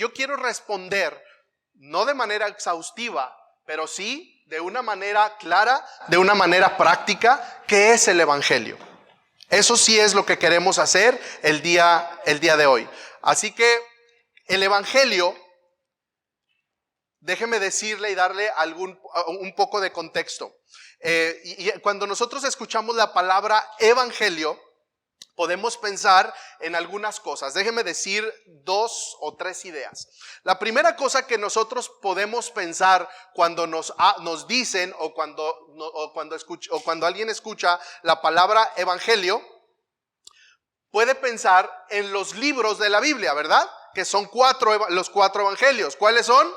yo quiero responder, no de manera exhaustiva, pero sí de una manera clara, de una manera práctica, ¿qué es el Evangelio? Eso sí es lo que queremos hacer el día de hoy. Así que el Evangelio, déjeme decirle y darle un poco de contexto. Y cuando nosotros escuchamos la palabra Evangelio, podemos pensar en algunas cosas. Déjeme decir 2 o 3 ideas. La primera cosa que nosotros podemos pensar cuando nos dicen o cuando alguien escucha la palabra Evangelio, puede pensar en los libros de la Biblia, ¿verdad? Que son los 4 evangelios. ¿Cuáles son?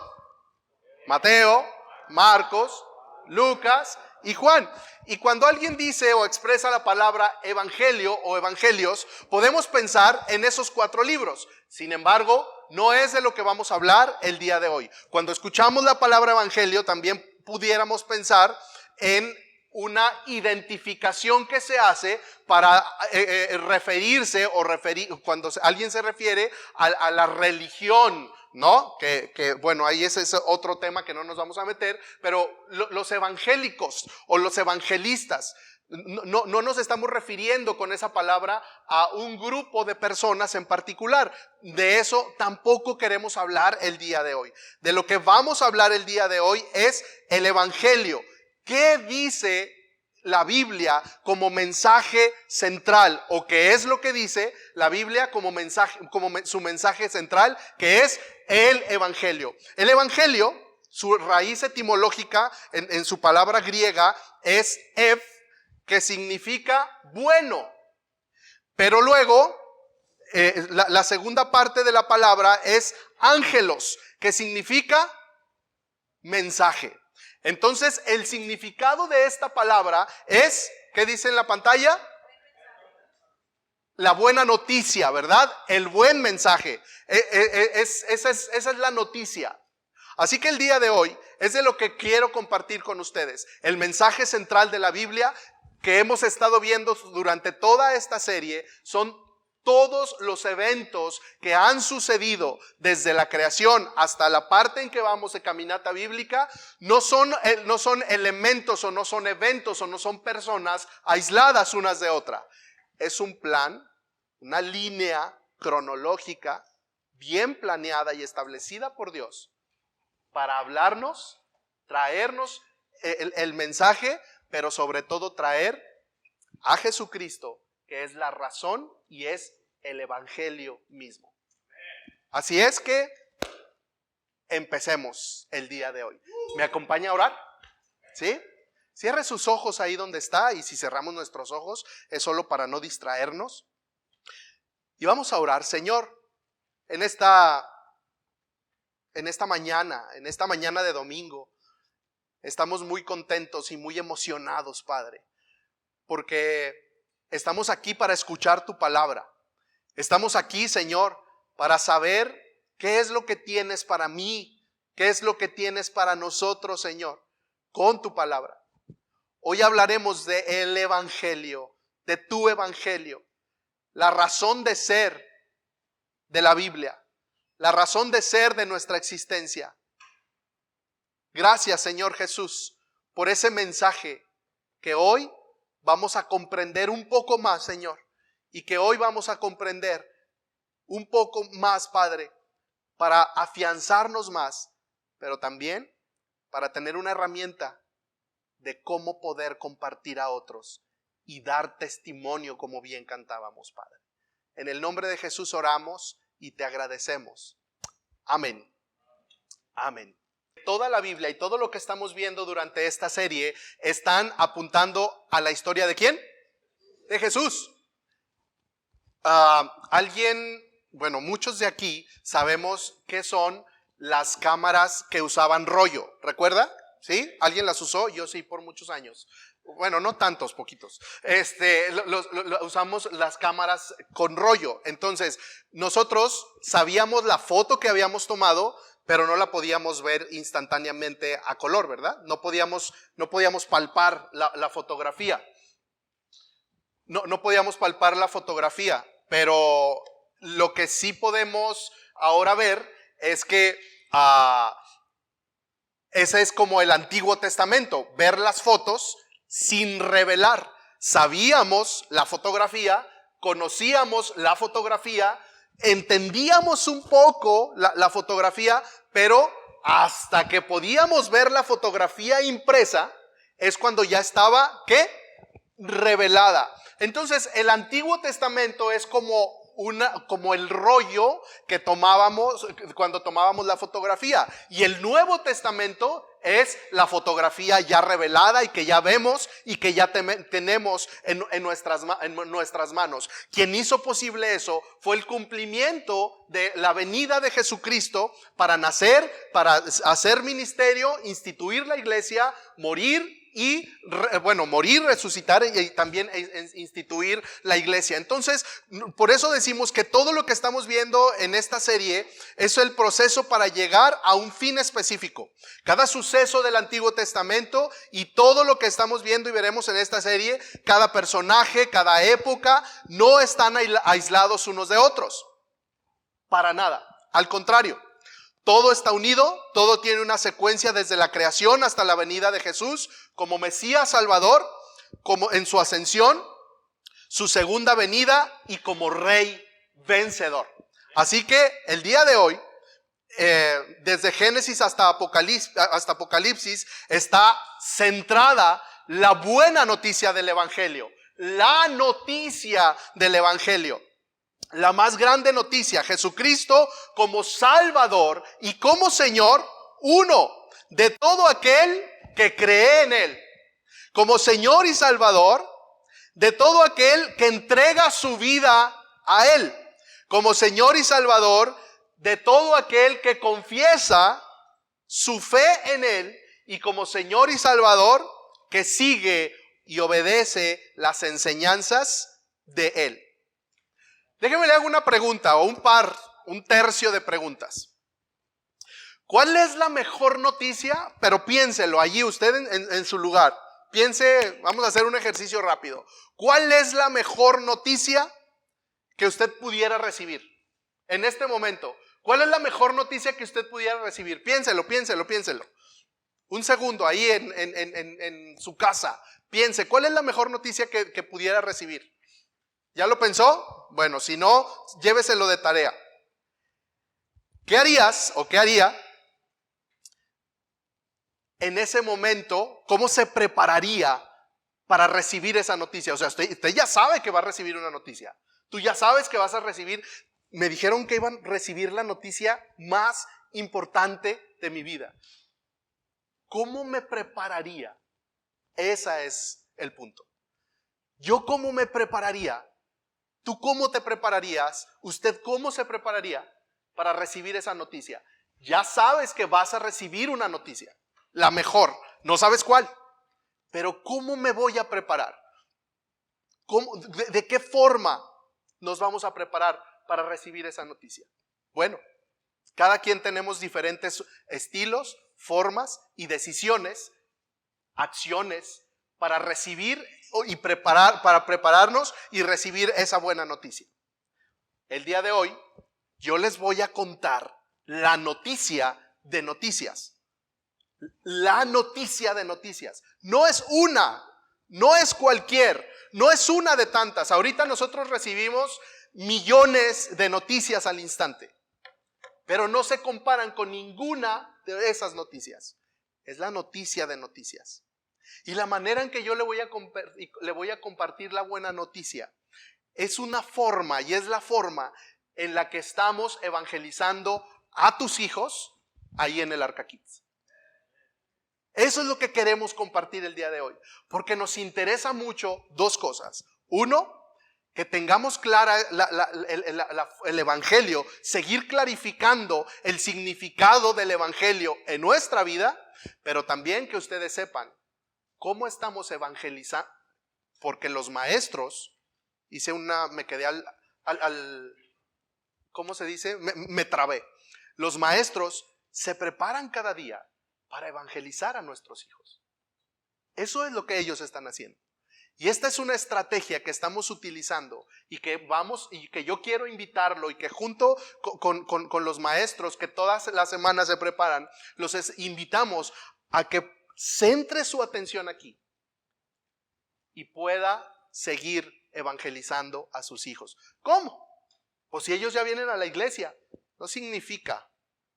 Mateo, Marcos, Lucas y Juan. Y cuando alguien dice o expresa la palabra evangelio o evangelios, podemos pensar en esos 4 libros. Sin embargo, no es de lo que vamos a hablar el día de hoy. Cuando escuchamos la palabra evangelio, también pudiéramos pensar en una identificación que se hace para referirse cuando alguien se refiere a la religión, ¿no? Que bueno, ahí ese es otro tema que no nos vamos a meter, pero los evangélicos o los evangelistas, no nos estamos refiriendo con esa palabra a un grupo de personas en particular. De eso tampoco queremos hablar el día de hoy. De lo que vamos a hablar el día de hoy es el evangelio. ¿Qué dice la Biblia como mensaje central? ¿O qué es lo que dice la Biblia como su mensaje central? Que es el evangelio. El evangelio, su raíz etimológica en su palabra griega es ev, que significa bueno. Pero luego la segunda parte de la palabra es ángelos, que significa mensaje. Entonces el significado de esta palabra es, ¿qué dice en la pantalla? La buena noticia, ¿verdad? El buen mensaje. Esa es la noticia. Así que el día de hoy es de lo que quiero compartir con ustedes. El mensaje central de la Biblia que hemos estado viendo durante toda esta serie son todos los eventos que han sucedido desde la creación hasta la parte en que vamos de caminata bíblica. No son elementos o no son eventos o no son personas aisladas unas de otra. Es un plan, una línea cronológica bien planeada y establecida por Dios para hablarnos, traernos el mensaje, pero sobre todo traer a Jesucristo, que es la razón y es el evangelio mismo. Así es que empecemos el día de hoy. ¿Me acompaña a orar? ¿Sí? Cierre sus ojos ahí donde está, y si cerramos nuestros ojos es solo para no distraernos. Y vamos a orar. Señor, en esta mañana de domingo, estamos muy contentos y muy emocionados, Padre, porque estamos aquí para escuchar tu palabra. Estamos aquí, Señor, para saber qué es lo que tienes para mí, qué es lo que tienes para nosotros, Señor, con tu palabra. Hoy hablaremos del evangelio, de tu evangelio, la razón de ser de la Biblia, la razón de ser de nuestra existencia. Gracias, Señor Jesús, por ese mensaje que hoy vamos a comprender un poco más, Señor, y que hoy vamos a comprender un poco más, Padre, para afianzarnos más, pero también para tener una herramienta de cómo poder compartir a otros y dar testimonio, como bien cantábamos, Padre. En el nombre de Jesús oramos y te agradecemos. Amén. Amén. Toda la Biblia y todo lo que estamos viendo durante esta serie están apuntando a la historia ¿de quién? De Jesús. Muchos de aquí sabemos qué son las cámaras que usaban rollo. ¿Recuerda? ¿Sí? ¿Alguien las usó? Yo sí, por muchos años. Bueno, no tantos, poquitos. Usamos las cámaras con rollo. Entonces, nosotros sabíamos la foto que habíamos tomado, pero no la podíamos ver instantáneamente a color, ¿verdad? No podíamos palpar la fotografía. No podíamos palpar la fotografía, pero lo que sí podemos ahora ver es que ese es como el Antiguo Testamento, ver las fotos sin revelar. Sabíamos la fotografía, conocíamos la fotografía, entendíamos un poco la fotografía, pero hasta que podíamos ver la fotografía impresa es cuando ya estaba, ¿qué? Revelada. Entonces el Antiguo Testamento es como el rollo que tomábamos cuando tomábamos la fotografía, y el Nuevo Testamento es la fotografía ya revelada y que ya vemos y que ya tenemos en nuestras manos. Quien hizo posible eso fue el cumplimiento de la venida de Jesucristo para nacer, para hacer ministerio, instituir la iglesia, morir, resucitar y también instituir la iglesia. Entonces, por eso decimos que todo lo que estamos viendo en esta serie es el proceso para llegar a un fin específico. Cada suceso del Antiguo Testamento y todo lo que estamos viendo y veremos en esta serie, cada personaje, cada época, no están aislados unos de otros. Para nada. Al contrario. Todo está unido, todo tiene una secuencia desde la creación hasta la venida de Jesús como Mesías Salvador, como en su ascensión, su segunda venida y como Rey vencedor. Así que el día de hoy, desde Génesis hasta Apocalipsis, está centrada la buena noticia del Evangelio, la noticia del Evangelio. La más grande noticia, Jesucristo como Salvador y como Señor, uno, de todo aquel que cree en Él. Como Señor y Salvador, de todo aquel que entrega su vida a Él. Como Señor y Salvador, de todo aquel que confiesa su fe en Él. Y como Señor y Salvador, que sigue y obedece las enseñanzas de Él. Déjeme le hago una pregunta o un tercio de preguntas. ¿Cuál es la mejor noticia? Pero piénselo allí usted en su lugar. Piense, vamos a hacer un ejercicio rápido. ¿Cuál es la mejor noticia que usted pudiera recibir en este momento? ¿Cuál es la mejor noticia que usted pudiera recibir? Piénselo. Un segundo ahí en su casa. Piense, ¿cuál es la mejor noticia que pudiera recibir? ¿Ya lo pensó? Bueno, si no, lléveselo de tarea. ¿Qué harías o qué haría en ese momento? ¿Cómo se prepararía para recibir esa noticia? O sea, usted ya sabe que va a recibir una noticia. Tú ya sabes que vas a recibir. Me dijeron que iban a recibir la noticia más importante de mi vida. ¿Cómo me prepararía? Ese es el punto. ¿Yo cómo me prepararía? ¿Tú cómo te prepararías? ¿Usted cómo se prepararía para recibir esa noticia? Ya sabes que vas a recibir una noticia, la mejor, no sabes cuál, pero ¿cómo me voy a preparar? ¿De qué forma nos vamos a preparar para recibir esa noticia? Bueno, cada quien tenemos diferentes estilos, formas y decisiones, acciones para recibir y para prepararnos y recibir esa buena noticia. El día de hoy yo les voy a contar la noticia de noticias. La noticia de noticias. No es una, no es cualquier, no es una de tantas. Ahorita nosotros recibimos millones de noticias al instante, pero no se comparan con ninguna de esas noticias. Es la noticia de noticias. Y la manera en que yo le voy a compartir la buena noticia es una forma, y es la forma en la que estamos evangelizando a tus hijos ahí en el Arca Kids. Eso es lo que queremos compartir el día de hoy, porque nos interesa mucho dos cosas. Uno, que tengamos clara el Evangelio, seguir clarificando el significado del Evangelio en nuestra vida, pero también que ustedes sepan cómo estamos evangelizando, porque los maestros, me quedé ¿cómo se dice? Me trabé. Los maestros se preparan cada día para evangelizar a nuestros hijos. Eso es lo que ellos están haciendo. Y esta es una estrategia que estamos utilizando y que yo quiero invitarlo y que junto con los maestros que todas las semanas se preparan, invitamos a que centre su atención aquí y pueda seguir evangelizando a sus hijos. ¿Cómo? Pues si ellos ya vienen a la iglesia, no significa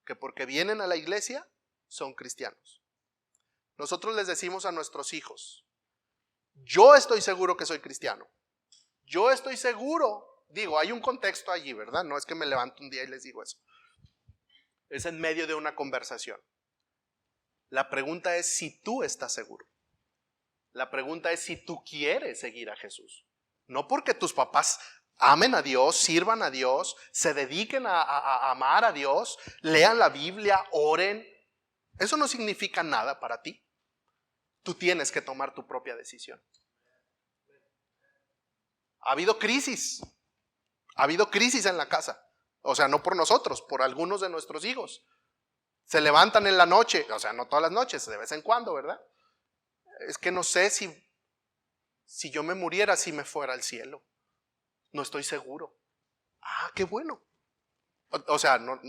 que porque vienen a la iglesia son cristianos. Nosotros les decimos a nuestros hijos: yo estoy seguro que soy cristiano. Yo estoy seguro. Digo, hay un contexto allí, ¿verdad? No es que me levanto un día y les digo eso. Es en medio de una conversación. La pregunta es si tú estás seguro. La pregunta es si tú quieres seguir a Jesús. No porque tus papás amen a Dios, sirvan a Dios, se dediquen a amar a Dios, lean la Biblia, oren. Eso no significa nada para ti. Tú tienes que tomar tu propia decisión. Ha habido crisis en la casa. O sea, no por nosotros, por algunos de nuestros hijos. Se levantan en la noche, o sea, no todas las noches, de vez en cuando, ¿verdad? Es que no sé si yo me muriera, si me fuera al cielo. No estoy seguro. Ah, qué bueno. O sea, no.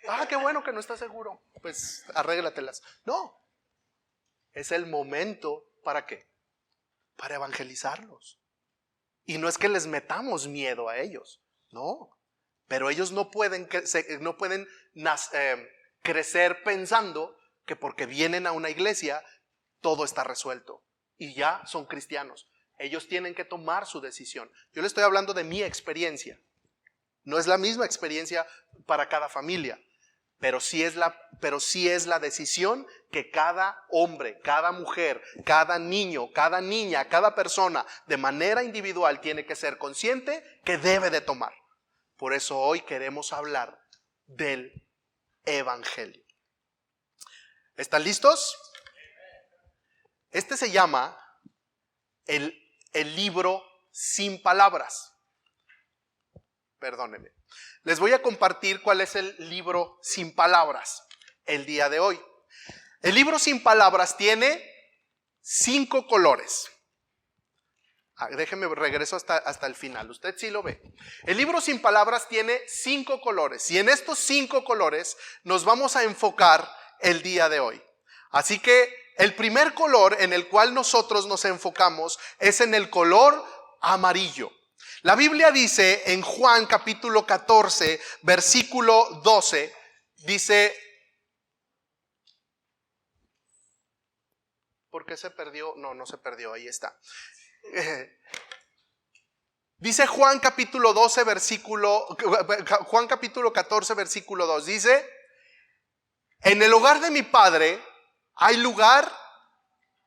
Ah, qué bueno que no estás seguro. Pues arréglatelas. No. Es el momento, ¿para qué? Para evangelizarlos. Y no es que les metamos miedo a ellos, no. Pero ellos no pueden crecer pensando que porque vienen a una iglesia todo está resuelto y ya son cristianos. Ellos tienen que tomar su decisión. Yo le estoy hablando de mi experiencia. No es la misma experiencia para cada familia. Pero sí es la decisión que cada hombre, cada mujer, cada niño, cada niña, cada persona de manera individual tiene que ser consciente que debe de tomar. Por eso hoy queremos hablar del Evangelio. ¿Están listos? Este se llama el libro sin palabras. Perdónenme. Les voy a compartir cuál es el libro sin palabras el día de hoy. El libro sin palabras tiene 5 colores. Déjenme regreso hasta el final. Usted sí lo ve. El libro sin palabras tiene 5 colores. Y en estos 5 colores nos vamos a enfocar el día de hoy. Así que el primer color en el cual nosotros nos enfocamos es en el color amarillo. La Biblia dice en Juan capítulo 14, versículo 12, dice, ¿por qué se perdió? No se perdió, ahí está. Dice Juan capítulo 14, versículo 2, dice, en el hogar de mi Padre hay lugar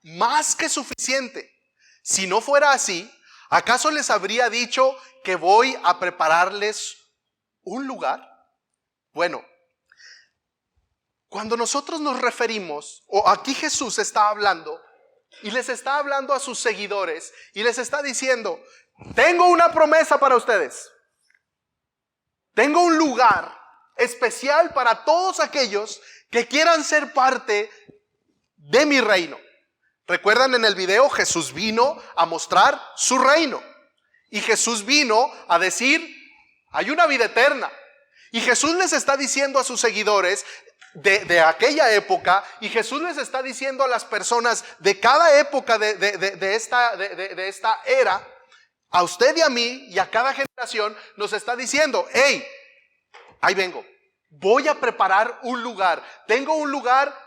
más que suficiente. Si no fuera así, ¿acaso les habría dicho que voy a prepararles un lugar? Bueno, cuando nosotros nos referimos, o aquí Jesús está hablando, y les está hablando a sus seguidores, y les está diciendo, tengo una promesa para ustedes. Tengo un lugar especial para todos aquellos que quieran ser parte de mi reino. ¿Recuerdan en el video? Jesús vino a mostrar su reino. Y Jesús vino a decir, hay una vida eterna. Y Jesús les está diciendo a sus seguidores de aquella época, y Jesús les está diciendo a las personas de cada época de esta era, a usted y a mí y a cada generación, nos está diciendo, hey, ahí vengo, voy a preparar un lugar. Tengo un lugar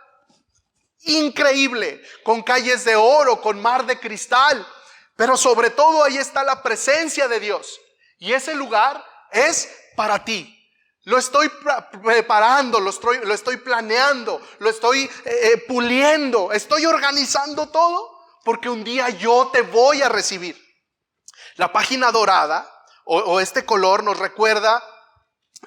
increíble, con calles de oro, con mar de cristal, pero sobre todo ahí está la presencia de Dios, y ese lugar es para ti. Lo estoy preparando, lo estoy planeando, lo estoy puliendo, estoy organizando todo, porque un día yo te voy a recibir. La página dorada o este color nos recuerda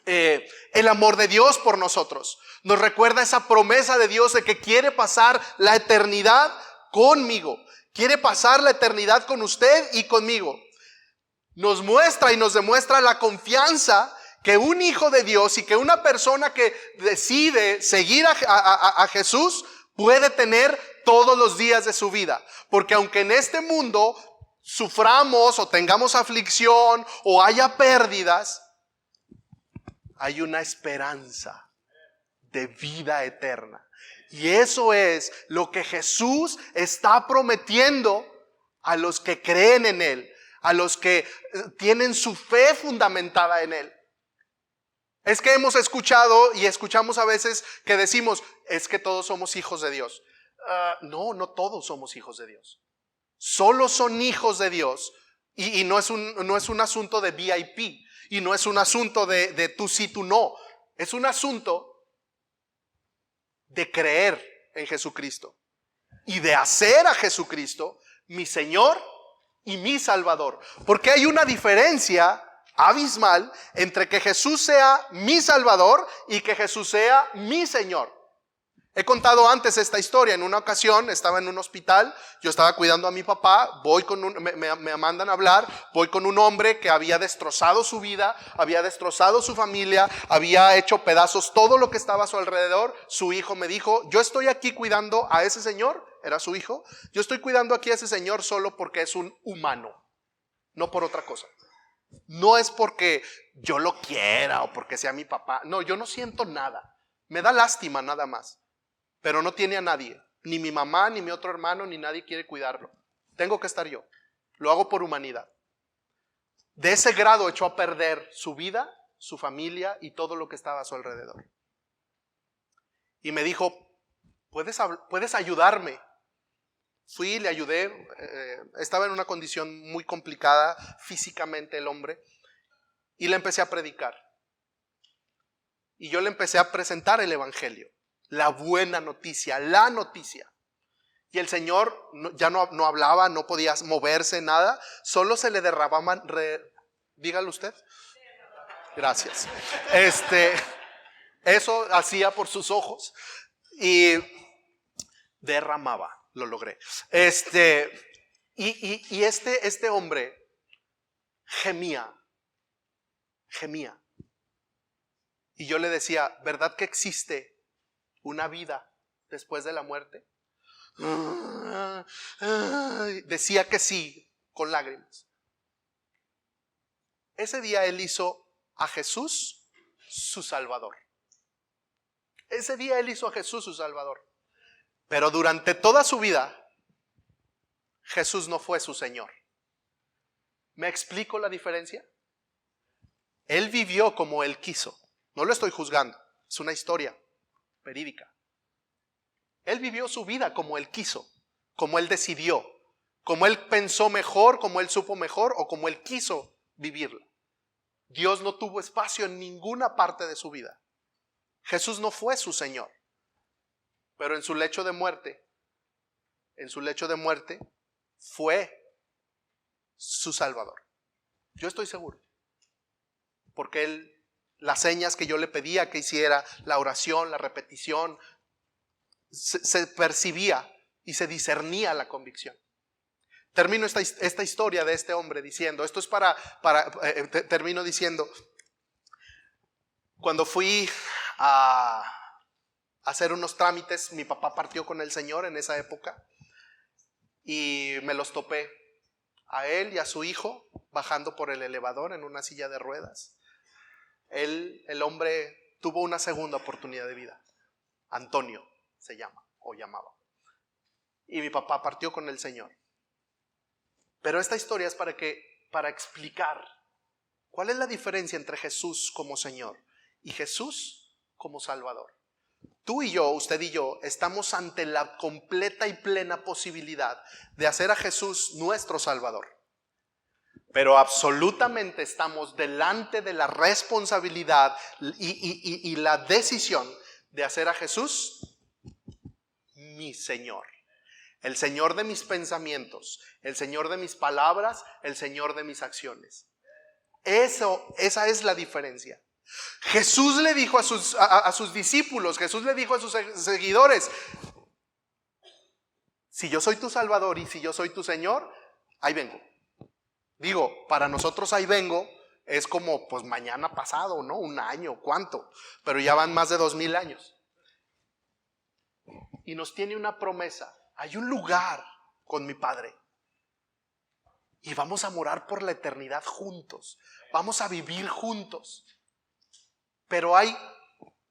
el amor de Dios por nosotros. Nos recuerda esa promesa de Dios de que quiere pasar la eternidad conmigo. Quiere pasar la eternidad con usted y conmigo. Nos muestra y nos demuestra la confianza que un hijo de Dios y que una persona que decide seguir a Jesús puede tener todos los días de su vida. Porque aunque en este mundo suframos o tengamos aflicción o haya pérdidas, hay una esperanza de vida eterna. Y eso es lo que Jesús está prometiendo a los que creen en Él, a los que tienen su fe fundamentada en Él. Es que hemos escuchado y escuchamos a veces que decimos, es que todos somos hijos de Dios. No todos somos hijos de Dios. Solo son hijos de Dios. Y no es un asunto de VIP. Y no es un asunto de tú sí, tú no. Es un asunto de creer en Jesucristo y de hacer a Jesucristo mi Señor y mi Salvador. Porque hay una diferencia abismal entre que Jesús sea mi Salvador y que Jesús sea mi Señor. He contado antes esta historia. En una ocasión estaba en un hospital, yo estaba cuidando a mi papá, me mandan a hablar, voy con un hombre que había destrozado su vida, había destrozado su familia, había hecho pedazos todo lo que estaba a su alrededor. Su hijo me dijo, yo estoy aquí cuidando a ese señor, era su hijo, yo estoy cuidando aquí a ese señor solo porque es un humano, no por otra cosa. No es porque yo lo quiera o porque sea mi papá, no, yo no siento nada, me da lástima nada más. Pero no tiene a nadie, ni mi mamá, ni mi otro hermano, ni nadie quiere cuidarlo. Tengo que estar yo. Lo hago por humanidad. De ese grado echó a perder su vida, su familia y todo lo que estaba a su alrededor. Y me dijo, ¿puedes ayudarme? Fui, le ayudé. Estaba en una condición muy complicada físicamente el hombre. Y le empecé a predicar. Y yo le empecé a presentar el evangelio. La buena noticia, la noticia. Y el Señor ya no hablaba, no podía moverse, nada. Solo se le derramaban, dígalo usted. Gracias. Eso hacía por sus ojos. Y derramaba, lo logré. Y este hombre gemía. Y yo le decía, ¿verdad que existe una vida después de la muerte? Decía que sí, con lágrimas. Ese día él hizo a Jesús su Salvador. Ese día él hizo a Jesús su Salvador. Pero durante toda su vida, Jesús no fue su Señor. ¿Me explico la diferencia? Él vivió como él quiso. No lo estoy juzgando, es una historia verídica. Él vivió su vida como él quiso, como él decidió, como él pensó mejor, como él supo mejor o como él quiso vivirla. Dios no tuvo espacio en ninguna parte de su vida. Jesús no fue su Señor, pero en su lecho de muerte fue su Salvador. Yo estoy seguro, porque las señas que yo le pedía que hiciera, la oración, la repetición, se percibía y se discernía la convicción. Termino esta historia de este hombre diciendo, esto es termino diciendo, cuando fui a hacer unos trámites, mi papá partió con el Señor en esa época y me los topé a él y a su hijo bajando por el elevador en una silla de ruedas. El hombre tuvo una segunda oportunidad de vida. Antonio se llama o llamaba. Y mi papá partió con el Señor. Pero esta historia es para explicar cuál es la diferencia entre Jesús como Señor y Jesús como Salvador. Tú y yo, usted y yo, estamos ante la completa y plena posibilidad de hacer a Jesús nuestro Salvador. Pero absolutamente estamos delante de la responsabilidad y la decisión de hacer a Jesús mi Señor. El Señor de mis pensamientos, el Señor de mis palabras, el Señor de mis acciones. Esa es la diferencia. Jesús le dijo a sus discípulos, Jesús le dijo a sus seguidores, si yo soy tu Salvador y si yo soy tu Señor, ahí vengo. Digo, para nosotros ahí vengo es como pues mañana pasado, ¿no? Un año, ¿cuánto? Pero ya van más de 2000 años. Y nos tiene una promesa. Hay un lugar con mi Padre. y vamos a morar por la eternidad juntos. Vamos a vivir juntos. Pero hay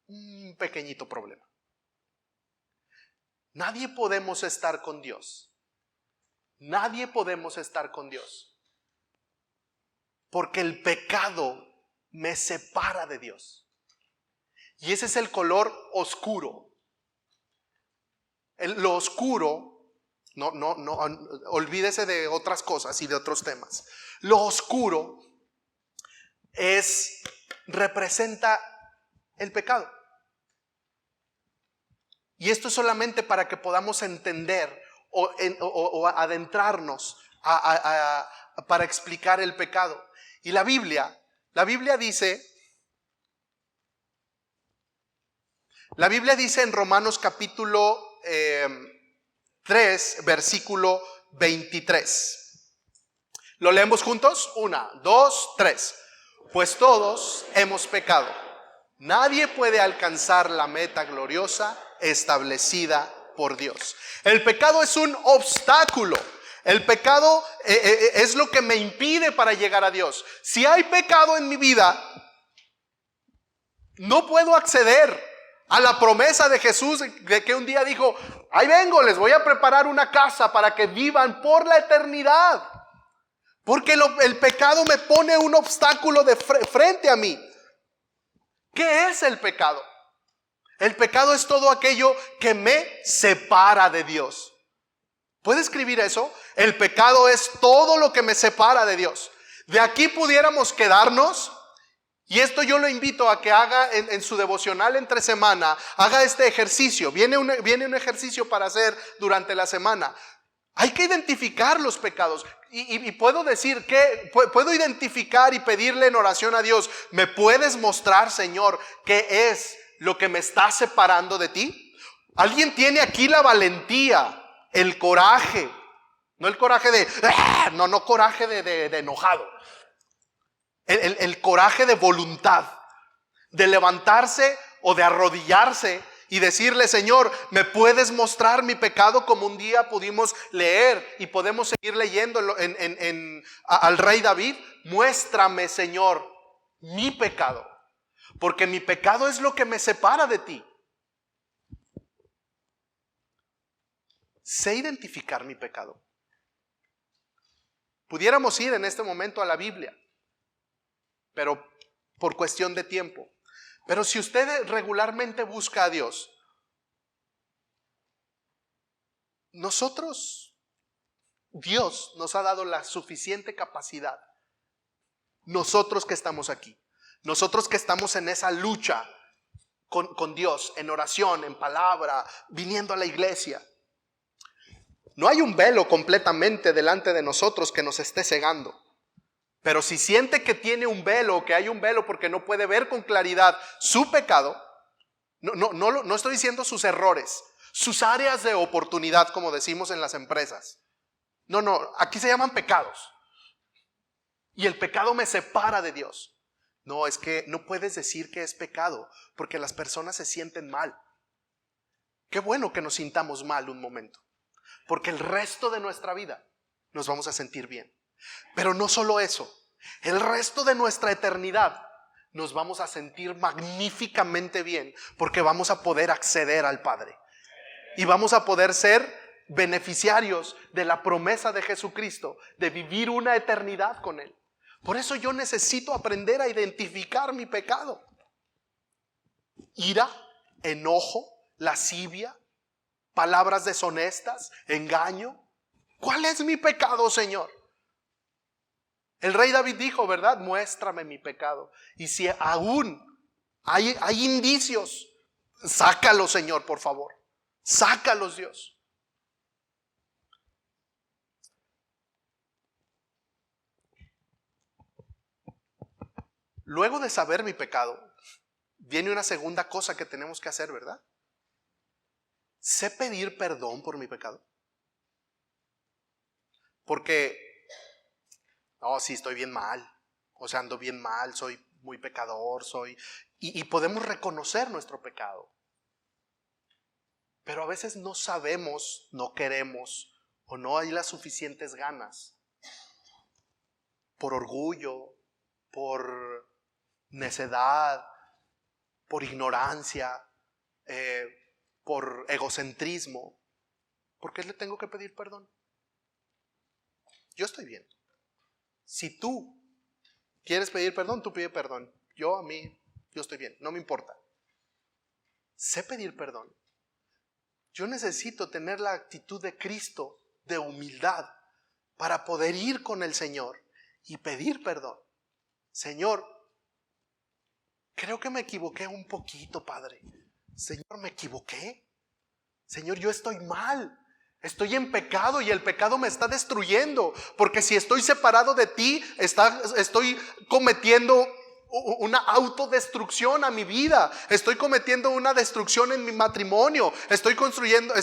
un pequeñito problema. Nadie podemos estar con Dios. Nadie podemos estar con Dios. Porque el pecado me separa de Dios. Y ese es el color oscuro. Lo oscuro, no, olvídese de otras cosas y de otros temas. Lo oscuro representa el pecado. Y esto es solamente para que podamos entender o adentrarnos para explicar el pecado. Y la Biblia dice en Romanos capítulo 3, versículo 23. ¿Lo leemos juntos? 1, 2, 3. Pues todos hemos pecado. Nadie puede alcanzar la meta gloriosa establecida por Dios. El pecado es un obstáculo. El pecado es lo que me impide para llegar a Dios. Si hay pecado en mi vida, no puedo acceder a la promesa de Jesús de que un día dijo: ahí vengo, les voy a preparar una casa para que vivan por la eternidad. Porque el pecado me pone un obstáculo de frente a mí. ¿Qué es el pecado? El pecado es todo aquello que me separa de Dios. ¿Puede escribir eso? El pecado es todo lo que me separa de Dios. De aquí pudiéramos quedarnos. Y esto yo lo invito a que haga en su devocional entre semana. Haga este ejercicio. Viene un ejercicio para hacer durante la semana. Hay que identificar los pecados. Y puedo decir que puedo identificar y pedirle en oración a Dios: ¿me puedes mostrar, Señor, qué es lo que me está separando de ti? ¿Alguien tiene aquí la valentía, el coraje? No el coraje de no coraje de enojado. El coraje de voluntad, de levantarse o de arrodillarse y decirle: Señor, ¿me puedes mostrar mi pecado? Como un día pudimos leer y podemos seguir leyendo al rey David. Muéstrame, Señor, mi pecado, porque mi pecado es lo que me separa de ti. Sé identificar mi pecado. Pudiéramos ir en este momento a la Biblia, pero por cuestión de tiempo. Pero si usted regularmente busca a Dios, Dios nos ha dado la suficiente capacidad. Nosotros que estamos aquí, nosotros que estamos en esa lucha con Dios, en oración, en palabra, viniendo a la iglesia. No hay un velo completamente delante de nosotros que nos esté cegando. Pero si siente que tiene un velo, que hay un velo porque no puede ver con claridad su pecado, no estoy diciendo sus errores, sus áreas de oportunidad, como decimos en las empresas. Aquí se llaman pecados. Y el pecado me separa de Dios. No, es que no puedes decir que es pecado, porque las personas se sienten mal. Qué bueno que nos sintamos mal un momento, porque el resto de nuestra vida nos vamos a sentir bien. Pero no solo eso, el resto de nuestra eternidad nos vamos a sentir magníficamente bien, porque vamos a poder acceder al Padre y vamos a poder ser beneficiarios de la promesa de Jesucristo de vivir una eternidad con Él. Por eso yo necesito aprender a identificar mi pecado. Ira, enojo, lascivia, palabras deshonestas, engaño. ¿Cuál es mi pecado, Señor? El rey David dijo, ¿verdad? Muéstrame mi pecado. Y si aún hay indicios, sácalos, Señor, por favor. Sácalos, Dios. Luego de saber mi pecado, viene una segunda cosa que tenemos que hacer, ¿verdad? Sé pedir perdón por mi pecado. Porque sí, estoy bien mal. O sea, ando bien mal, soy muy pecador, y podemos reconocer nuestro pecado. Pero a veces no sabemos, no queremos, o no hay las suficientes ganas por orgullo, por necedad, por ignorancia, por egocentrismo, ¿por qué le tengo que pedir perdón? Yo estoy bien. Si tú quieres pedir perdón, tú pide perdón. Yo estoy bien, no me importa. Sé pedir perdón. Yo necesito tener la actitud de Cristo, de humildad, para poder ir con el Señor y pedir perdón. Señor, creo que me equivoqué un poquito, Padre. Señor, me equivoqué. Señor, yo estoy mal. Estoy en pecado y el pecado me está destruyendo. Porque si estoy separado de ti, estoy cometiendo una autodestrucción a mi vida. Estoy cometiendo una destrucción en mi matrimonio. Estoy construyendo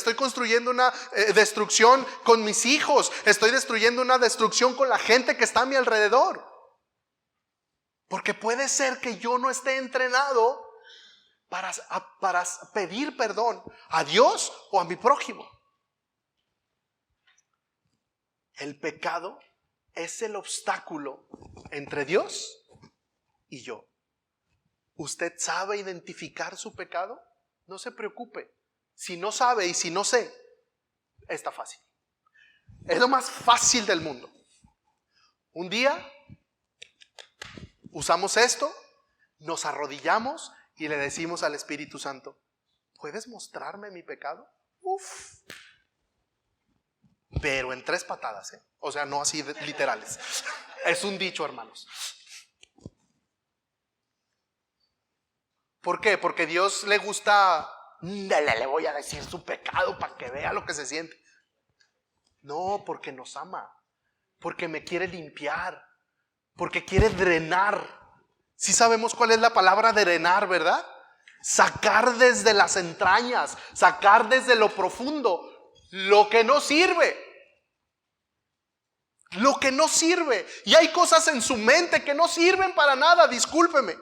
una destrucción con mis hijos. Estoy destruyendo una destrucción con la gente que está a mi alrededor. Porque puede ser que yo no esté entrenado para pedir perdón a Dios o a mi prójimo. El pecado es el obstáculo entre Dios y yo. ¿Usted sabe identificar su pecado? No se preocupe. Si no sabe y si no sé, está fácil. Es lo más fácil del mundo. Un día usamos esto, nos arrodillamos y le decimos al Espíritu Santo, ¿puedes mostrarme mi pecado? Uf. Pero en 3 patadas, ¿eh? O sea, no así literales. Es un dicho, hermanos. ¿Por qué? Porque Dios le gusta, le voy a decir su pecado para que vea lo que se siente. No, porque nos ama, porque me quiere limpiar, porque quiere drenar. Sí sabemos cuál es la palabra drenar, ¿verdad? Sacar desde las entrañas, sacar desde lo profundo lo que no sirve. Lo que no sirve. Y hay cosas en su mente que no sirven para nada, discúlpeme.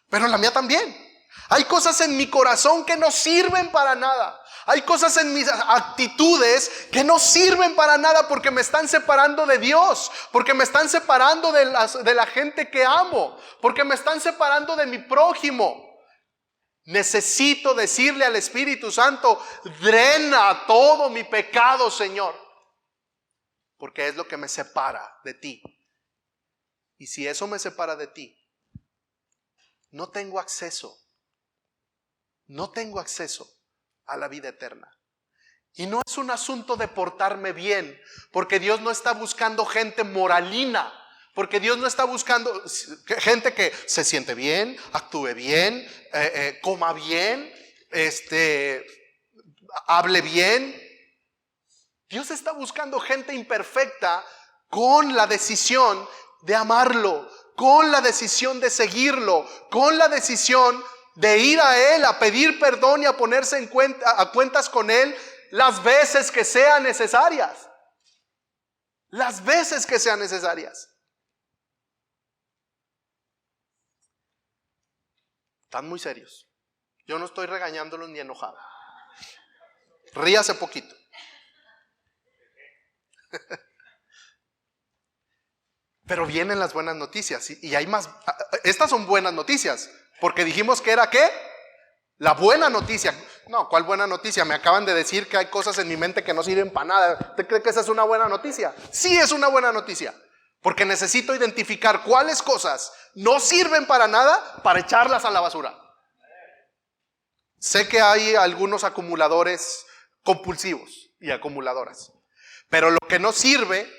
Pero en la mía también. Hay cosas en mi corazón que no sirven para nada. Hay cosas en mis actitudes que no sirven para nada porque me están separando de Dios, porque me están separando de la gente que amo, porque me están separando de mi prójimo. Necesito decirle al Espíritu Santo, drena todo mi pecado, Señor, porque es lo que me separa de ti. Y si eso me separa de ti, no tengo acceso a la vida eterna. Y no es un asunto de portarme bien, porque Dios no está buscando gente moralina, porque Dios no está buscando gente que se siente bien, actúe bien, coma bien, hable bien. Dios está buscando gente imperfecta con la decisión de amarlo, con la decisión de seguirlo, con la decisión de ir a Él, a pedir perdón y a ponerse a cuentas con Él las veces que sean necesarias. Las veces que sean necesarias. Están muy serios. Yo no estoy regañándolos ni enojado. Ríase poquito. Pero vienen las buenas noticias y hay más. Estas son buenas noticias, porque dijimos que era ¿qué? La buena noticia. No, ¿cuál buena noticia? Me acaban de decir que hay cosas en mi mente que no sirven para nada. ¿Usted cree que esa es una buena noticia? Sí, es una buena noticia, porque necesito identificar cuáles cosas no sirven para nada para echarlas a la basura. Sé que hay algunos acumuladores compulsivos y acumuladoras, pero lo que no sirve,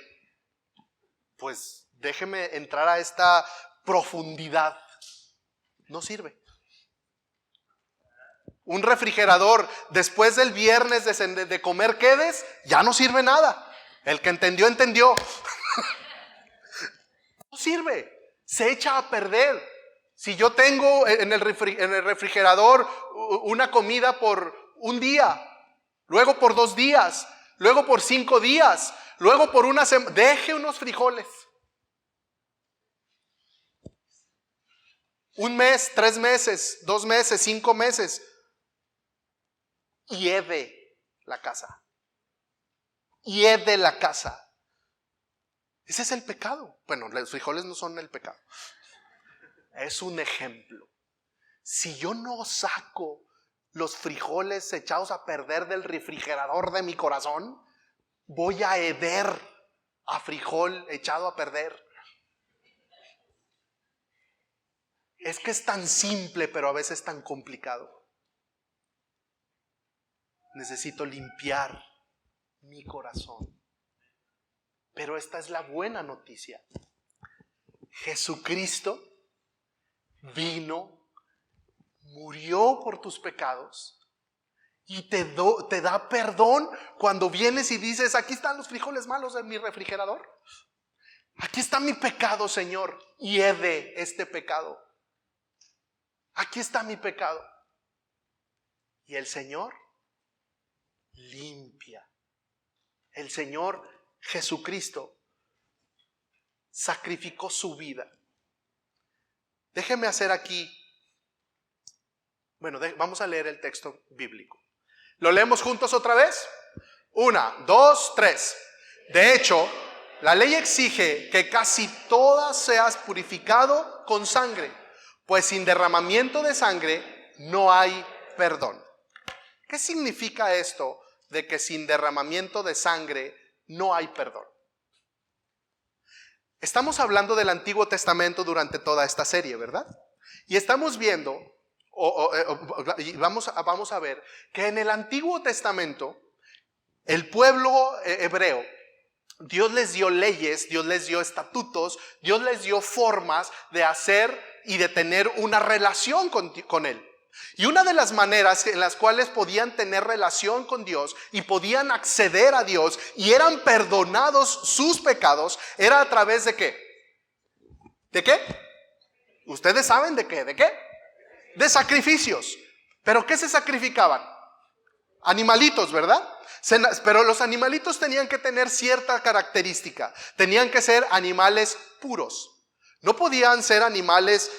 pues déjeme entrar a esta profundidad. No sirve. Un refrigerador después del viernes de comer quedes, ya no sirve nada. El que entendió, entendió. No sirve, se echa a perder. Si yo tengo en el refrigerador una comida por un día, luego por 2 días, luego por 5 días, luego por una semana, deje unos frijoles. 1 mes, 3 meses, 2 meses, 5 meses. Hiede la casa. Hiede la casa. Ese es el pecado. Bueno, los frijoles no son el pecado. Es un ejemplo. Si yo no saco los frijoles echados a perder del refrigerador de mi corazón, voy a heder a frijol echado a perder. Es que es tan simple, pero a veces tan complicado. Necesito limpiar mi corazón. Pero esta es la buena noticia. Jesucristo vino, murió por tus pecados y te da perdón cuando vienes y dices: aquí están los frijoles malos en mi refrigerador. Aquí está mi pecado, Señor, y hede este pecado. Aquí está mi pecado. Y el Señor limpia. El Señor Jesucristo sacrificó su vida. Déjeme hacer aquí, vamos a leer el texto bíblico. ¿Lo leemos juntos otra vez? 1, 2, 3. De hecho, la ley exige que casi todas seas purificado con sangre, pues sin derramamiento de sangre no hay perdón. ¿Qué significa esto de que sin derramamiento de sangre no hay perdón? Estamos hablando del Antiguo Testamento durante toda esta serie, ¿verdad? Y estamos viendo, y vamos a ver que en el Antiguo Testamento, el pueblo hebreo, Dios les dio leyes, Dios les dio estatutos, Dios les dio formas de hacer y de tener una relación con Él. Y una de las maneras en las cuales podían tener relación con Dios y podían acceder a Dios y eran perdonados sus pecados era a través de ¿qué? ¿De qué? ¿Ustedes saben de qué? ¿De qué? De sacrificios. ¿Pero qué se sacrificaban? Animalitos, ¿verdad? Pero los animalitos tenían que tener cierta característica. Tenían que ser animales puros. No podían ser animales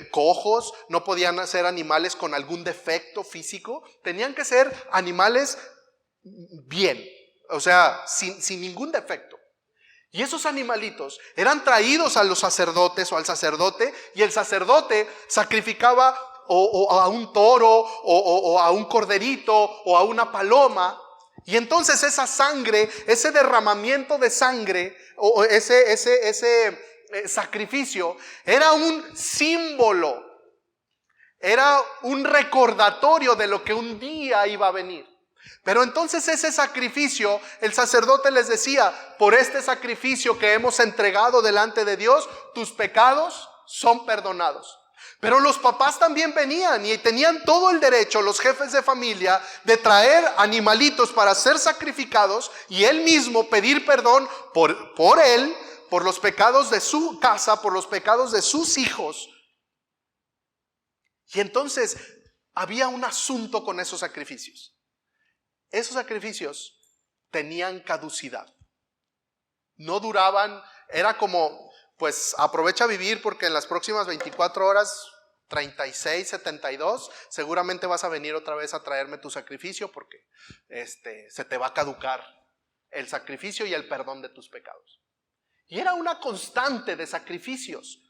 cojos, no podían ser animales con algún defecto físico. Tenían que ser animales bien, o sea, sin ningún defecto. Y esos animalitos eran traídos a los sacerdotes o al sacerdote, y el sacerdote sacrificaba o a un toro o a un corderito o a una paloma. Y entonces esa sangre, ese derramamiento de sangre o ese sacrificio era un símbolo, era un recordatorio de lo que un día iba a venir. Pero entonces ese sacrificio, el sacerdote les decía: por este sacrificio que hemos entregado delante de Dios, tus pecados son perdonados. Pero los papás también venían y tenían todo el derecho, los jefes de familia, de traer animalitos para ser sacrificados y él mismo pedir perdón por él, por los pecados de su casa, por los pecados de sus hijos. Y entonces había un asunto con esos sacrificios. Esos sacrificios tenían caducidad. No duraban, era como, pues aprovecha a vivir porque en las próximas 24 horas, 36, 72, seguramente vas a venir otra vez a traerme tu sacrificio porque se te va a caducar el sacrificio y el perdón de tus pecados. Y era una constante de sacrificios.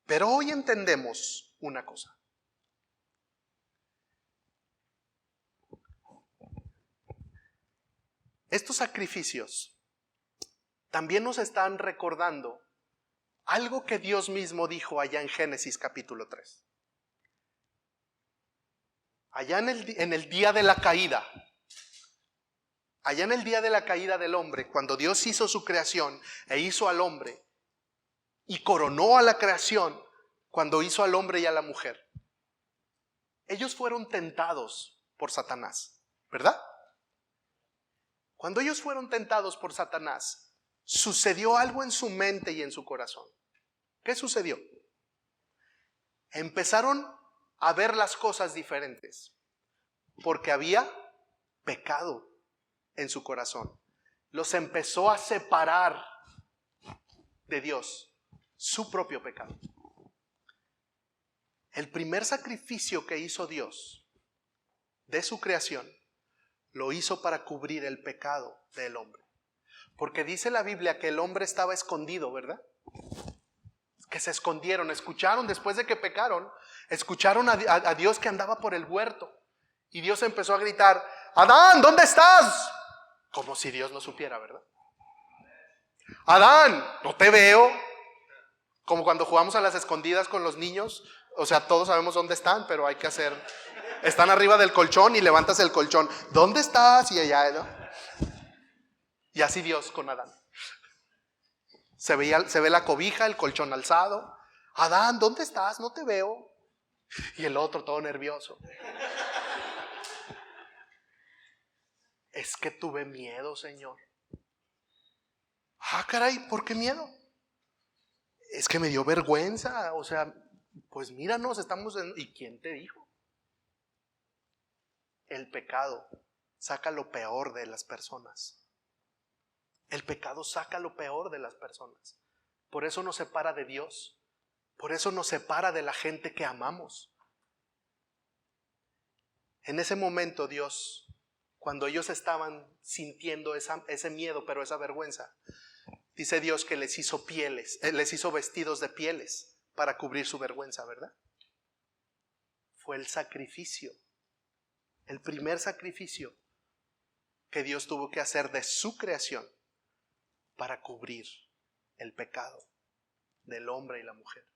Pero hoy entendemos una cosa. Estos sacrificios también nos están recordando algo que Dios mismo dijo allá en Génesis capítulo 3. Allá en el día de la caída, allá en el día de la caída del hombre, cuando Dios hizo su creación e hizo al hombre y coronó a la creación cuando hizo al hombre y a la mujer, ellos fueron tentados por Satanás, ¿verdad? Cuando ellos fueron tentados por Satanás, sucedió algo en su mente y en su corazón. ¿Qué sucedió? Empezaron a ver las cosas diferentes porque había pecado en su corazón. Los empezó a separar de Dios, su propio pecado. El primer sacrificio que hizo Dios de su creación lo hizo para cubrir el pecado del hombre. Porque dice la Biblia que el hombre estaba escondido, ¿verdad? Que se escondieron, escucharon después de que pecaron, escucharon a Dios que andaba por el huerto. Y Dios empezó a gritar: Adán, ¿dónde estás? Como si Dios no supiera, ¿verdad? Adán, no te veo. Como cuando jugamos a las escondidas con los niños. O sea, todos sabemos dónde están, pero hay que hacer... Están arriba del colchón y levantas el colchón. ¿Dónde estás? Y allá, ¿no? Y así Dios con Adán. Se ve la cobija, el colchón alzado. Adán, ¿dónde estás? No te veo. Y el otro todo nervioso. Es que tuve miedo, Señor. Ah, caray, ¿por qué miedo? Es que me dio vergüenza. O sea, pues míranos, estamos en... ¿Y quién te dijo? El pecado saca lo peor de las personas. El pecado saca lo peor de las personas. Por eso nos separa de Dios. Por eso nos separa de la gente que amamos. En ese momento Dios, cuando ellos estaban sintiendo ese miedo, pero esa vergüenza, dice Dios que les hizo pieles, les hizo vestidos de pieles para cubrir su vergüenza, ¿verdad? Fue el sacrificio, el primer sacrificio que Dios tuvo que hacer de su creación para cubrir el pecado del hombre y la mujer.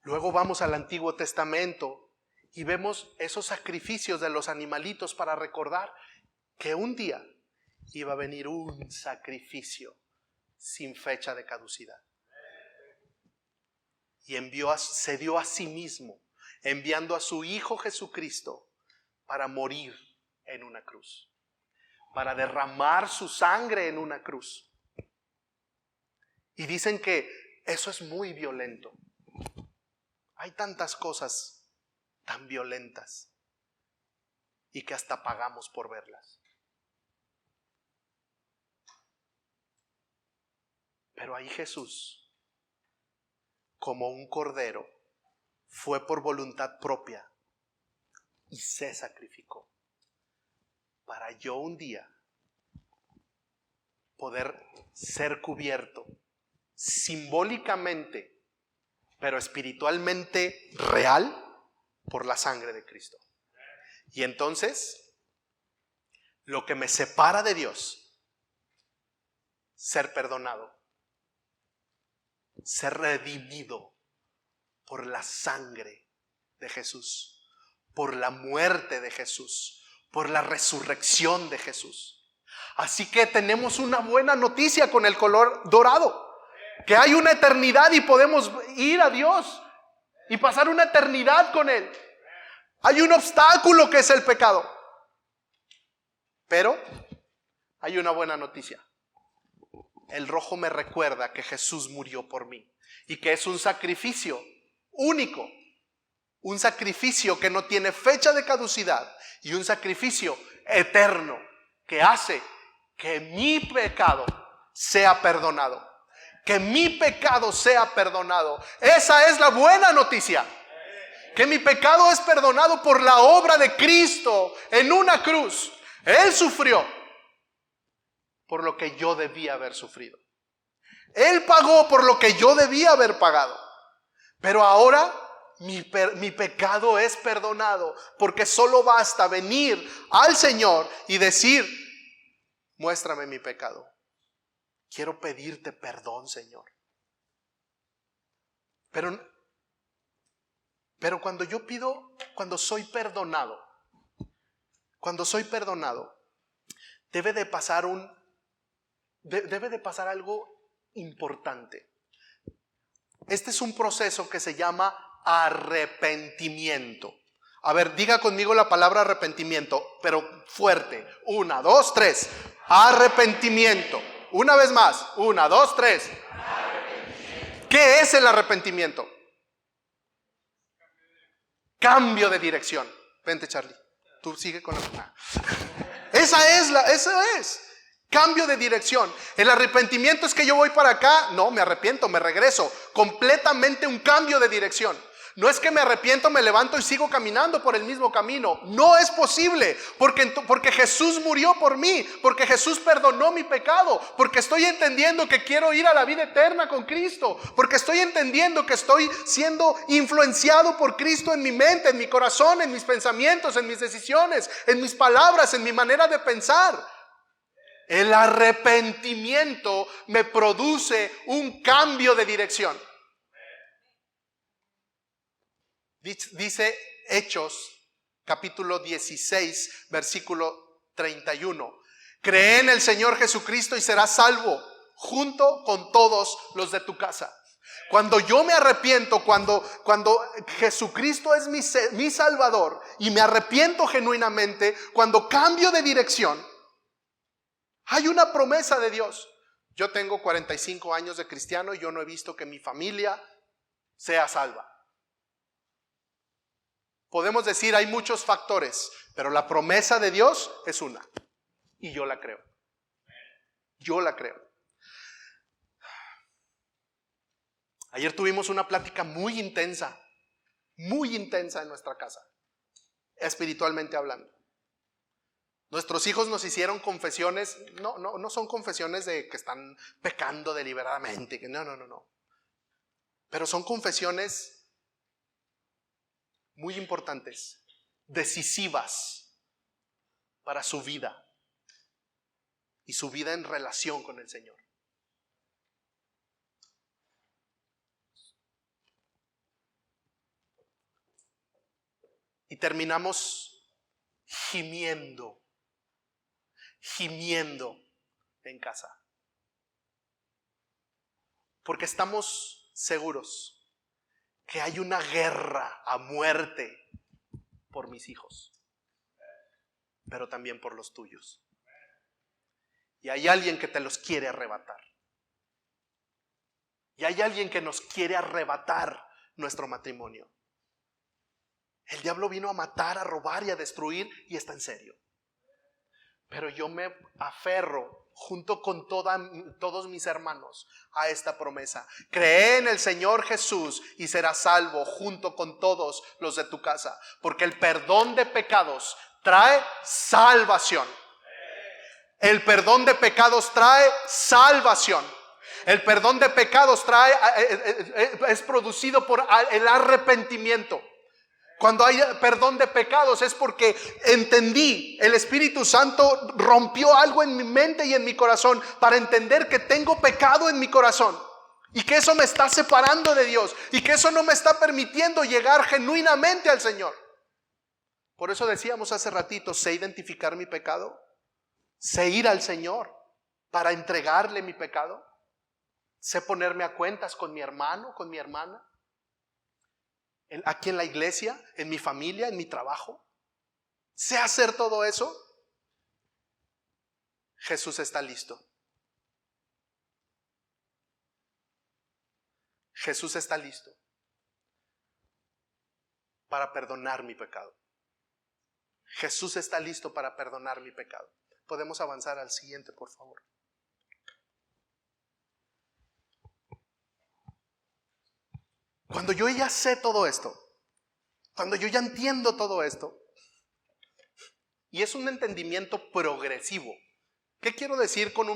Luego vamos al Antiguo Testamento y vemos esos sacrificios de los animalitos para recordar que un día iba a venir un sacrificio sin fecha de caducidad. Y se dio a sí mismo, enviando a su Hijo Jesucristo para morir en una cruz, para derramar su sangre en una cruz. Y dicen que eso es muy violento. Hay tantas cosas tan violentas y que hasta pagamos por verlas. Pero ahí Jesús, como un cordero, fue por voluntad propia y se sacrificó para yo un día poder ser cubierto simbólicamente, pero espiritualmente real, por la sangre de Cristo. Y entonces, lo que me separa de Dios, ser perdonado, ser redimido por la sangre de Jesús, por la muerte de Jesús, por la resurrección de Jesús. Así que tenemos una buena noticia con el color dorado, que hay una eternidad y podemos ir a Dios y pasar una eternidad con Él. Hay un obstáculo que es el pecado, pero hay una buena noticia. El rojo me recuerda que Jesús murió por mí y que es un sacrificio único, un sacrificio que no tiene fecha de caducidad y un sacrificio eterno que hace que mi pecado sea perdonado, que mi pecado sea perdonado. Esa es la buena noticia, que mi pecado es perdonado por la obra de Cristo en una cruz. Él sufrió por lo que yo debía haber sufrido. Él pagó por lo que yo debía haber pagado. Pero ahora mi pecado es perdonado, porque solo basta venir al Señor y decir: muéstrame mi pecado. Quiero pedirte perdón, Señor. Pero cuando soy perdonado, debe de pasar algo importante. Este es un proceso que se llama arrepentimiento. A ver, diga conmigo la palabra arrepentimiento, pero fuerte. 1, 2, 3. Arrepentimiento. Una vez más. 1, 2, 3. ¿Qué es el arrepentimiento? Cambio de dirección. Vente, Charlie. Tú sigue con la... Eso es. Cambio de dirección. El arrepentimiento es que yo voy para acá, no, me arrepiento, me regreso. Completamente un cambio de dirección. No es que me arrepiento, me levanto y sigo caminando por el mismo camino. No es posible, porque Jesús murió por mí, porque Jesús perdonó mi pecado, porque estoy entendiendo que quiero ir a la vida eterna con Cristo, porque estoy entendiendo que estoy siendo influenciado por Cristo en mi mente, en mi corazón, en mis pensamientos, en mis decisiones, en mis palabras, en mi manera de pensar. El arrepentimiento me produce un cambio de dirección. Dice Hechos capítulo 16 versículo 31. Cree en el Señor Jesucristo y serás salvo junto con todos los de tu casa. Cuando yo me arrepiento, cuando Jesucristo es mi Salvador y me arrepiento genuinamente, cuando cambio de dirección, hay una promesa de Dios. Yo tengo 45 años de cristiano y yo no he visto que mi familia sea salva. Podemos decir, hay muchos factores, pero la promesa de Dios es una. Y yo la creo. Yo la creo. Ayer tuvimos una plática muy intensa en nuestra casa, espiritualmente hablando. Nuestros hijos nos hicieron confesiones, no son confesiones de que están pecando deliberadamente, no. Pero son confesiones muy importantes, decisivas para su vida y su vida en relación con el Señor. Y terminamos gimiendo en casa. Porque estamos seguros que hay una guerra a muerte por mis hijos, pero también por los tuyos. Y hay alguien que te los quiere arrebatar. Y hay alguien que nos quiere arrebatar nuestro matrimonio. El diablo vino a matar, a robar y a destruir, y está en serio. Pero yo me aferro junto con todos mis hermanos a esta promesa. Cree en el Señor Jesús y serás salvo junto con todos los de tu casa, porque el perdón de pecados trae salvación. El perdón de pecados trae salvación. El perdón de pecados es producido por el arrepentimiento. Cuando hay perdón de pecados es porque entendí, el Espíritu Santo rompió algo en mi mente y en mi corazón para entender que tengo pecado en mi corazón y que eso me está separando de Dios y que eso no me está permitiendo llegar genuinamente al Señor. Por eso decíamos hace ratito, sé identificar mi pecado, sé ir al Señor para entregarle mi pecado, sé ponerme a cuentas con mi hermano, con mi hermana. Aquí en la iglesia, en mi familia, en mi trabajo. ¿Sé hacer todo eso? Jesús está listo. Jesús está listo para perdonar mi pecado. Jesús está listo para perdonar mi pecado. Podemos avanzar al siguiente, por favor. Cuando yo ya sé todo esto, cuando yo ya entiendo todo esto, y es un entendimiento progresivo. ¿Qué quiero decir con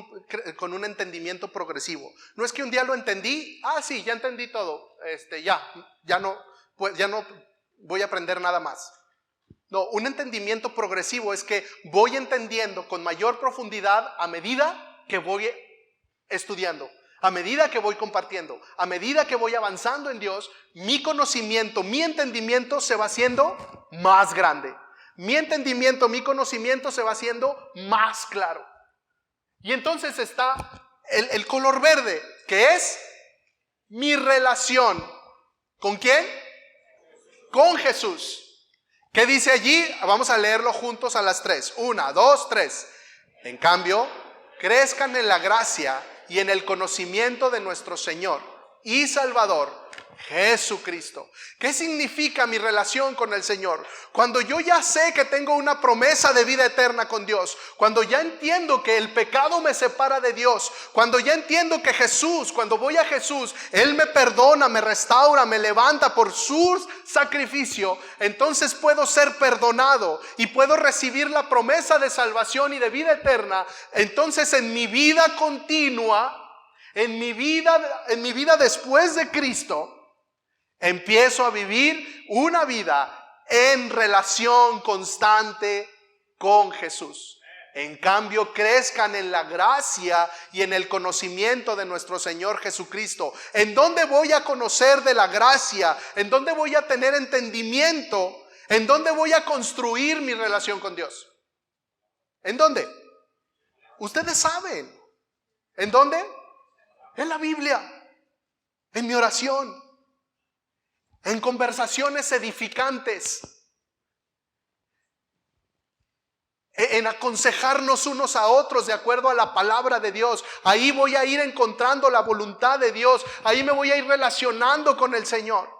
un entendimiento progresivo? No es que un día lo entendí, sí, ya entendí todo, ya no voy a aprender nada más. No, un entendimiento progresivo es que voy entendiendo con mayor profundidad a medida que voy estudiando. A medida que voy compartiendo, a medida que voy avanzando en Dios, mi conocimiento, mi entendimiento se va haciendo más grande. Mi entendimiento, mi conocimiento se va haciendo más claro. Y entonces está el color verde, que es mi relación. ¿Con quién? Con Jesús. ¿Qué dice allí? Vamos a leerlo juntos a las 3. 1, 2, 3. En cambio, crezcan en la gracia y en el conocimiento de nuestro Señor y Salvador Jesucristo. ¿Qué significa mi relación con el Señor? Cuando yo ya sé que tengo una promesa de vida eterna con Dios, cuando ya entiendo que el pecado me separa de Dios, cuando ya entiendo que Jesús, cuando voy a Jesús, Él me perdona, me restaura, me levanta por su sacrificio, entonces puedo ser perdonado y puedo recibir la promesa de salvación y de vida eterna. Entonces en mi vida continua, en mi vida después de Cristo, empiezo a vivir una vida en relación constante con Jesús. En cambio, crezcan en la gracia y en el conocimiento de nuestro Señor Jesucristo. ¿En dónde voy a conocer de la gracia? ¿En dónde voy a tener entendimiento? ¿En dónde voy a construir mi relación con Dios? ¿En dónde? Ustedes saben. ¿En dónde? En la Biblia, en mi oración, en conversaciones edificantes, en aconsejarnos unos a otros de acuerdo a la palabra de Dios. Ahí voy a ir encontrando la voluntad de Dios, ahí me voy a ir relacionando con el Señor.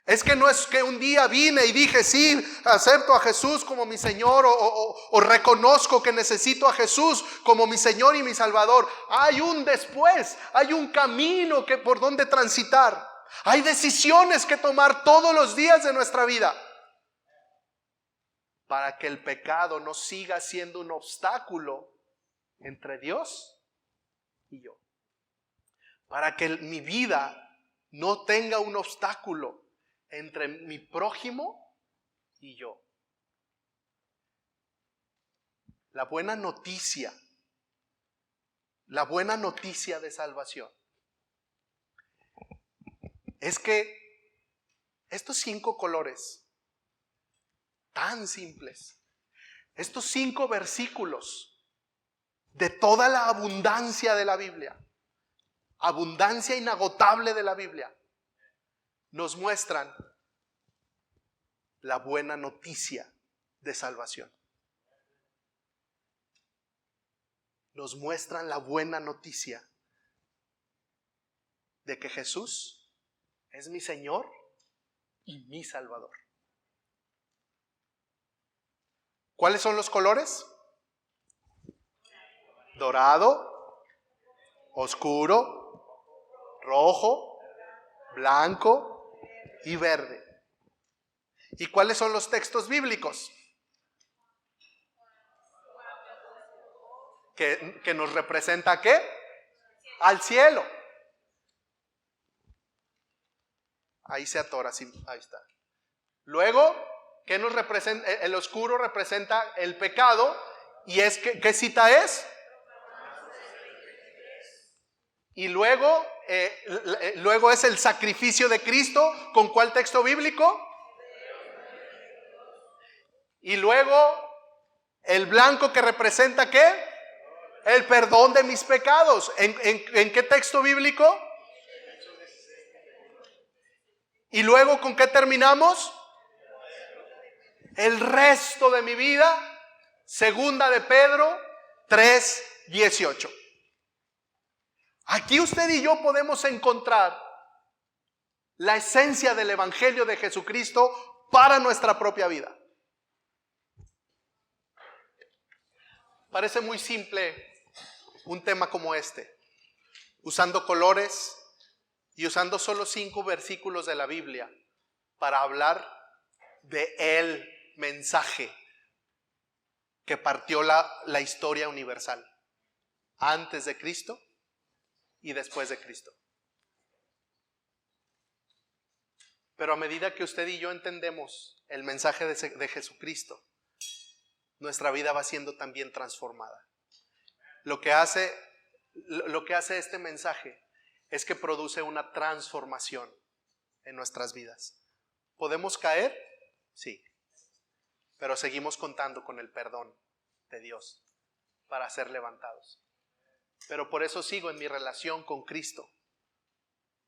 Es que no es que un día vine y dije sí, acepto a Jesús como mi Señor o reconozco que necesito a Jesús como mi Señor y mi Salvador. Hay un después, hay un camino por donde transitar. Hay decisiones que tomar todos los días de nuestra vida para que el pecado no siga siendo un obstáculo entre Dios y yo. Para que mi vida no tenga un obstáculo entre mi prójimo y yo. La buena noticia de salvación es que estos 5 colores tan simples, estos 5 versículos de toda la abundancia de la Biblia, abundancia inagotable de la Biblia, nos muestran la buena noticia de salvación. Nos muestran la buena noticia de que Jesús es mi Señor y mi Salvador. ¿Cuáles son los colores? Dorado, oscuro, rojo, blanco y verde. ¿Y cuáles son los textos bíblicos? Que nos representa ¿qué? Al cielo. Ahí se atora, sí, ahí está. Luego, ¿qué nos representa? El oscuro representa el pecado. ¿Y es qué cita es? Y luego es el sacrificio de Cristo. ¿Con cuál texto bíblico? Y luego el blanco que representa ¿qué? El perdón de mis pecados. ¿En qué texto bíblico? Y luego ¿con qué terminamos? El resto de mi vida. Segunda de Pedro 3:18. Aquí usted y yo podemos encontrar la esencia del Evangelio de Jesucristo para nuestra propia vida. Parece muy simple un tema como este, usando colores y usando solo 5 versículos de la Biblia para hablar de el mensaje que partió la historia universal, antes de Cristo y después de Cristo. Pero a medida que usted y yo entendemos el mensaje de Jesucristo, nuestra vida va siendo también transformada. Lo que hace este mensaje es que produce una transformación en nuestras vidas. ¿Podemos caer? Sí. Pero seguimos contando con el perdón de Dios para ser levantados. Pero por eso sigo en mi relación con Cristo,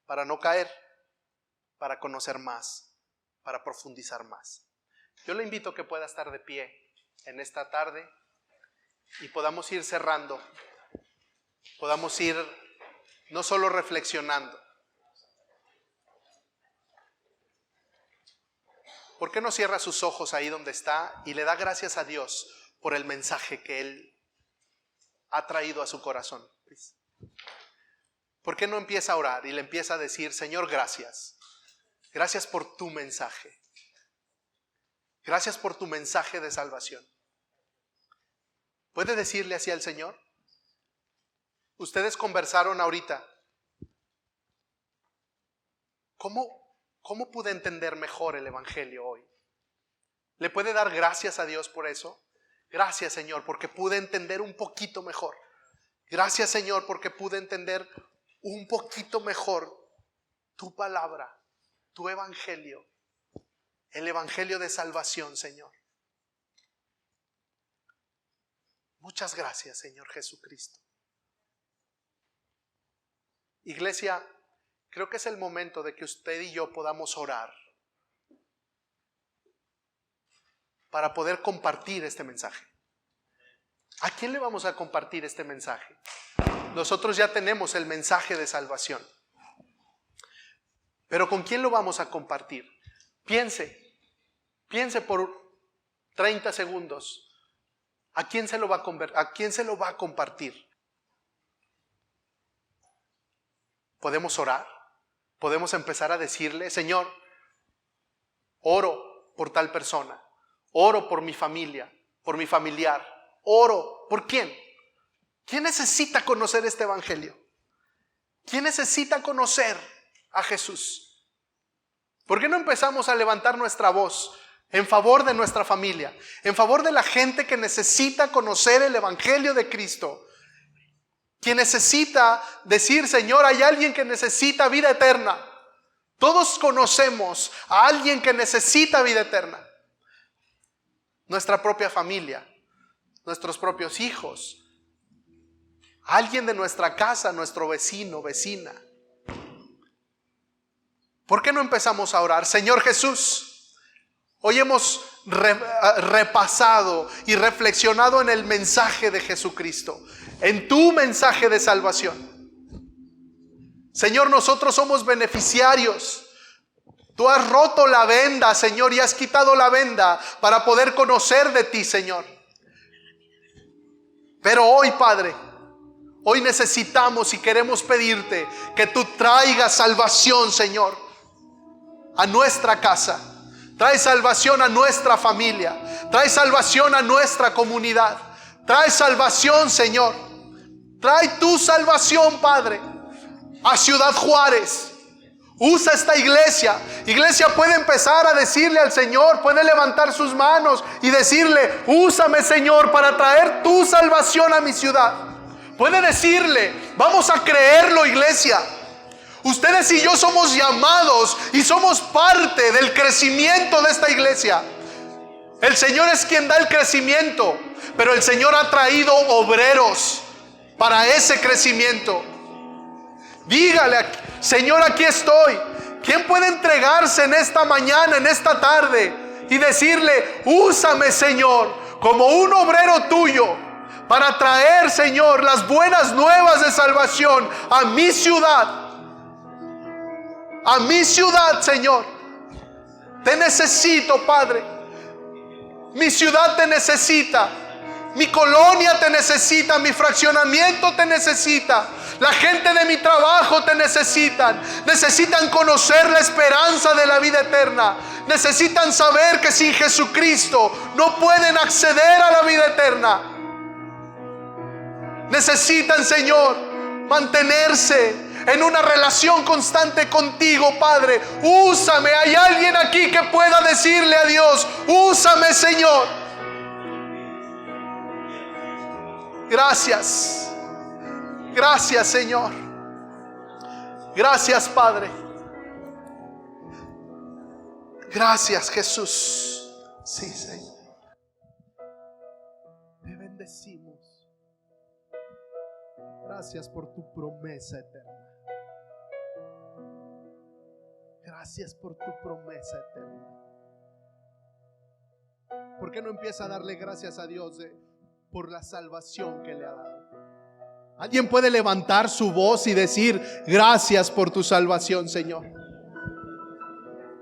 para no caer, para conocer más, para profundizar más. Yo le invito a que pueda estar de pie en esta tarde y podamos ir cerrando, podamos ir no solo reflexionando, ¿por qué no cierra sus ojos ahí donde está y le da gracias a Dios por el mensaje que Él ha traído a su corazón? ¿Por qué no empieza a orar y le empieza a decir: Señor, gracias. Gracias por tu mensaje. Gracias por tu mensaje de salvación. ¿Puede decirle así al Señor? Ustedes conversaron ahorita. ¿Cómo pude entender mejor el Evangelio hoy? ¿Le puede dar gracias a Dios por eso? Gracias, Señor, porque pude entender un poquito mejor. Gracias, Señor, porque pude entender un poquito mejor tu palabra, tu Evangelio, el Evangelio de salvación, Señor. Muchas gracias, Señor Jesucristo. Iglesia, creo que es el momento de que usted y yo podamos orar para poder compartir este mensaje. ¿A quién le vamos a compartir este mensaje? Nosotros ya tenemos el mensaje de salvación. Pero ¿con quién lo vamos a compartir? Piense por 30 segundos. ¿A quién se lo va a compartir? ¿Podemos orar? ¿Podemos empezar a decirle: Señor, oro por tal persona, oro por mi familia, por mi familiar, oro por quién? ¿Quién necesita conocer este Evangelio? ¿Quién necesita conocer a Jesús? ¿Por qué no empezamos a levantar nuestra voz en favor de nuestra familia, en favor de la gente que necesita conocer el Evangelio de Cristo? Quien necesita decir: Señor, hay alguien que necesita vida eterna. Todos conocemos a alguien que necesita vida eterna. Nuestra propia familia, nuestros propios hijos, alguien de nuestra casa, nuestro vecino, vecina. ¿Por qué no empezamos a orar? Señor Jesús, hoy hemos repasado y reflexionado en el mensaje de Jesucristo, en tu mensaje de salvación. Señor, nosotros somos beneficiarios. Tú has roto la venda, Señor, y has quitado la venda para poder conocer de ti, Señor. Pero hoy, Padre, hoy necesitamos y queremos pedirte que tú traigas salvación, Señor, a nuestra casa. Trae salvación a nuestra familia. Trae salvación a nuestra comunidad. Trae salvación, Señor. Trae tu salvación, Padre, a Ciudad Juárez. Usa esta iglesia. Iglesia puede empezar a decirle al Señor, puede levantar sus manos y decirle: úsame, Señor, para traer tu salvación a mi ciudad. Puede decirle, vamos a creerlo, iglesia. Ustedes y yo somos llamados y somos parte del crecimiento de esta iglesia. El Señor es quien da el crecimiento, pero el Señor ha traído obreros para ese crecimiento. Dígale: Señor, aquí estoy. ¿Quién puede entregarse en esta mañana, en esta tarde, y decirle: úsame, Señor, como un obrero tuyo, para traer, Señor, las buenas nuevas de salvación a mi ciudad? A mi ciudad, Señor. Te necesito, Padre. Mi ciudad te necesita. Mi colonia te necesita. Mi fraccionamiento te necesita. La gente de mi trabajo te necesitan. Necesitan conocer la esperanza de la vida eterna. Necesitan saber que sin Jesucristo no pueden acceder a la vida eterna. Necesitan, Señor, mantenerse en una relación constante contigo, Padre. Úsame. Hay alguien aquí que pueda decirle a Dios: úsame, Señor. Gracias. Gracias, Señor. Gracias, Padre. Gracias, Jesús. Sí, Señor. Te bendecimos. Gracias por tu promesa eterna. Gracias por tu promesa eterna. ¿Por qué no empieza a darle gracias a Dios por la salvación que le ha dado? Alguien puede levantar su voz y decir: gracias por tu salvación, Señor.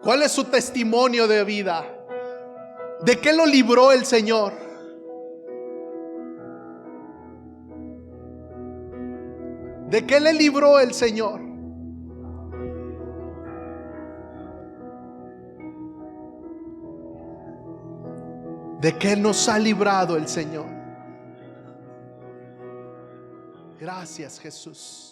¿Cuál es su testimonio de vida? ¿De qué lo libró el Señor? ¿De qué le libró el Señor? ¿De qué nos ha librado el Señor? Gracias, Jesús.